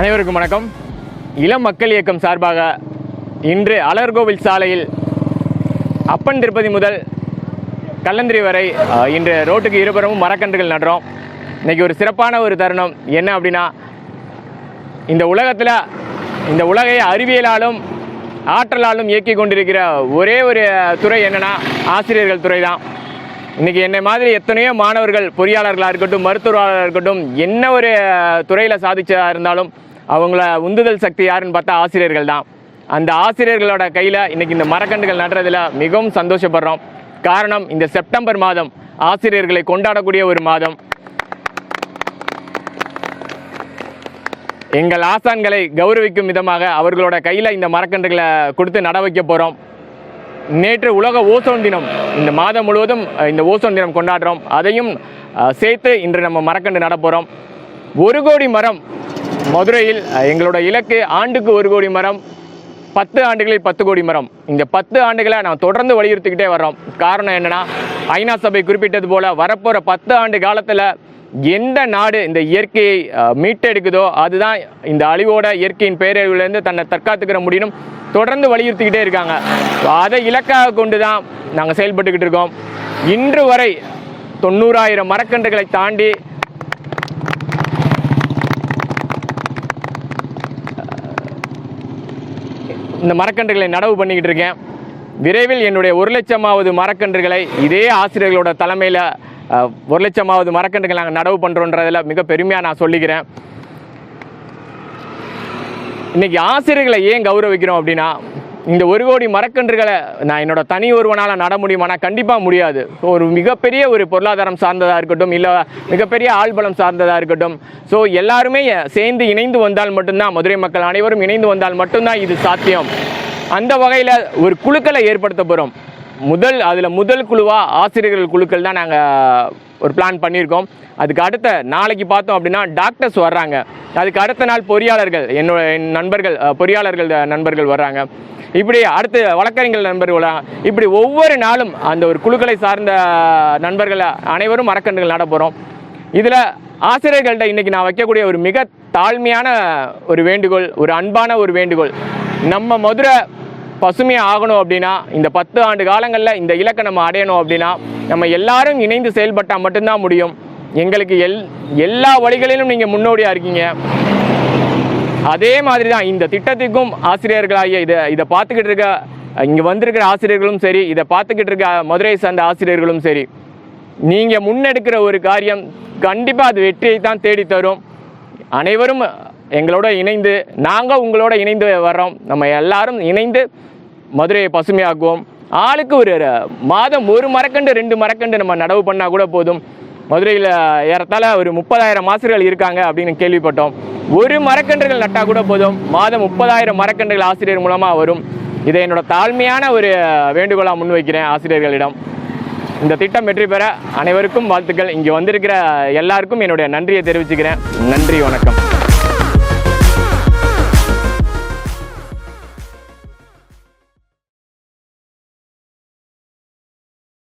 அனைவருக்கும் வணக்கம். இளம் மக்கள் இயக்கம் சார்பாக இன்று அலர்கோவில் சாலையில் அப்பன் திருப்பதி முதல் கல்லந்திரி வரை இன்று ரோட்டுக்கு இருபுறமும் மரக்கன்றுகள் நடுறோம். இன்றைக்கி ஒரு சிறப்பான ஒரு தருணம் என்ன அப்படின்னா, இந்த உலகத்தில் இந்த உலகை அறிவியலாலும் ஆற்றலாலும் இயக்கி கொண்டிருக்கிற ஒரே ஒரு துறை என்னென்னா ஆசிரியர்கள் துறை தான். இன்றைக்கி என்னை மாதிரி எத்தனையோ மாணவர்கள் பொறியாளர்களாக இருக்கட்டும், மருத்துவர்களாக இருக்கட்டும், என்ன ஒரு துறையில் சாதிச்சதாக இருந்தாலும் அவங்கள உந்துதல் சக்தி யாருன்னு பார்த்தா ஆசிரியர்கள் தான். அந்த ஆசிரியர்களோட கையில் இன்றைக்கி இந்த மரக்கன்றுகள் நடுறதில் மிகவும் சந்தோஷப்படுறோம். காரணம், இந்த செப்டம்பர் மாதம் ஆசிரியர்களை கொண்டாடக்கூடிய ஒரு மாதம். எங்கள் ஆசான்களை கௌரவிக்கும் விதமாக அவர்களோட கையில் இந்த மரக்கன்றுகளை கொடுத்து நட வைக்க போகிறோம். நேற்று உலக ஓசோன் தினம், இந்த மாதம் முழுவதும் இந்த ஓசோன் தினம் கொண்டாடுறோம். அதையும் சேர்த்து இன்று நம்ம மரக்கன்று நட போகிறோம். 1 கோடி மரம் மதுரையில் எங்களோட இலக்கு. ஆண்டுக்கு 1 கோடி மரம், 10 ஆண்டுகளில் 10 கோடி மரம். இந்த 10 ஆண்டுகளை நான் தொடர்ந்து வலியுறுத்திக்கிட்டே வர்றோம். காரணம் என்னென்னா, ஐநா சபை குறிப்பிட்டது போல் வரப்போகிற 10 ஆண்டு காலத்தில் எந்த நாடு இந்த இயற்கையை மீட்டெடுக்குதோ அதுதான் இந்த அழிவோட இயற்கையின் பேரழிவுலேருந்து தன்னை தற்காத்துக்கிற முடியும் தொடர்ந்து வலியுறுத்திக்கிட்டே இருக்காங்க. அதை இலக்காக கொண்டு தான் நாங்கள் செயல்பட்டுக்கிட்டு இருக்கோம். இன்று வரை 90,000 மரக்கன்றுகளை தாண்டி இந்த மரக்கன்றுகளை நடவு பண்ணிக்கிட்டு இருக்கேன். விரைவில் என்னுடைய 1,00,000வது மரக்கன்றுகளை இதே ஆசிரியர்களோட தலைமையில் 1,00,000வது மரக்கன்றுகள் நாங்கள் நடவு பண்ணுறோன்றதில் மிக பெருமையாக நான் சொல்லிக்கிறேன். இன்றைக்கி ஆசிரியர்களை ஏன் கௌரவிக்கிறோம் அப்படின்னா, இந்த 1 கோடி மரக்கன்றுகளை நான் என்னோட தனி ஒருவனால் நட முடியுமானா கண்டிப்பாக முடியாது. ஒரு மிகப்பெரிய ஒரு பொருளாதாரம் சார்ந்ததாக இருக்கட்டும், இல்லை மிகப்பெரிய ஆள்பலம் சார்ந்ததாக இருக்கட்டும், ஸோ எல்லாருமே சேர்ந்து இணைந்து வந்தால் மட்டும்தான், மதுரை மக்கள் அனைவரும் இணைந்து வந்தால் மட்டும்தான் இது சாத்தியம். அந்த வகையில் ஒரு குழுக்களை ஏற்படுத்த போகிறோம். முதல் குழுவாக ஆசிரியர்கள் குழுக்கள் தான் நாங்கள் ஒரு பிளான் பண்ணியிருக்கோம். அதுக்கு அடுத்த நாளைக்கு பார்த்தோம் அப்படின்னா டாக்டர்ஸ் வர்றாங்க. அதுக்கு அடுத்த நாள் பொறியாளர்கள், என் நண்பர்கள் பொறியாளர்கள் நண்பர்கள் வர்றாங்க. இப்படி அடுத்து வழக்கறிஞர்கள் நண்பர்கள் வர்றாங்க. இப்படி ஒவ்வொரு நாளும் அந்த ஒரு குழுக்களை சார்ந்த நண்பர்கள் அனைவரும் மரக்கன்றுகள் நட போகிறோம். இதில் ஆசிரியர்கள்ட்ட இன்றைக்கி நான் வைக்கக்கூடிய ஒரு மிக தாழ்மையான ஒரு வேண்டுகோள், ஒரு அன்பான ஒரு வேண்டுகோள், நம்ம மதுரை பசுமையாக ஆகணும் அப்படின்னா, இந்த 10 ஆண்டு காலங்களில் இந்த இலக்கை நம்ம அடையணும் அப்படின்னா நம்ம எல்லாரும் இணைந்து செயல்பட்டால் மட்டும்தான் முடியும். எங்களுக்கு எல்லா வழிகளிலும் நீங்கள் முன்னோடியாக இருக்கீங்க. அதே மாதிரி தான் இந்த திட்டத்துக்கும் ஆசிரியர்களாகிய இதை பார்த்துக்கிட்டு இருக்க இங்கே வந்திருக்கிற ஆசிரியர்களும் சரி, இதை பார்த்துக்கிட்டு இருக்க மதுரை சார்ந்த ஆசிரியர்களும் சரி, நீங்கள் முன்னெடுக்கிற ஒரு காரியம் கண்டிப்பாக அது வெற்றியை தான் தேடித்தரும். அனைவரும் எங்களோட இணைந்து, நாங்கள் உங்களோட இணைந்து வர்றோம். நம்ம எல்லாரும் இணைந்து மதுரையை பசுமையாக்குவோம். ஆளுக்கு ஒரு மாதம் 1 மரக்கன்று 2 மரக்கன்று நம்ம நடவு பண்ணால் கூட போதும். மதுரையில் ஏறத்தாழ ஒரு 30,000 ஆசிரியர்கள் இருக்காங்க அப்படின்னு கேள்விப்பட்டோம். 1 மரக்கன்றுகள் நட்டால் கூட போதும். மாதம் 30,000 மரக்கன்றுகள் ஆசிரியர் மூலமாக வரும். இதை என்னோட தாழ்மையான ஒரு வேண்டுகோளாக முன்வைக்கிறேன் ஆசிரியர்களிடம். இந்த திட்டம் வெற்றி பெற அனைவருக்கும் வாழ்த்துக்கள். இங்கே வந்திருக்கிற எல்லாருக்கும் என்னுடைய நன்றியை தெரிவிச்சுக்கிறேன். நன்றி, வணக்கம்.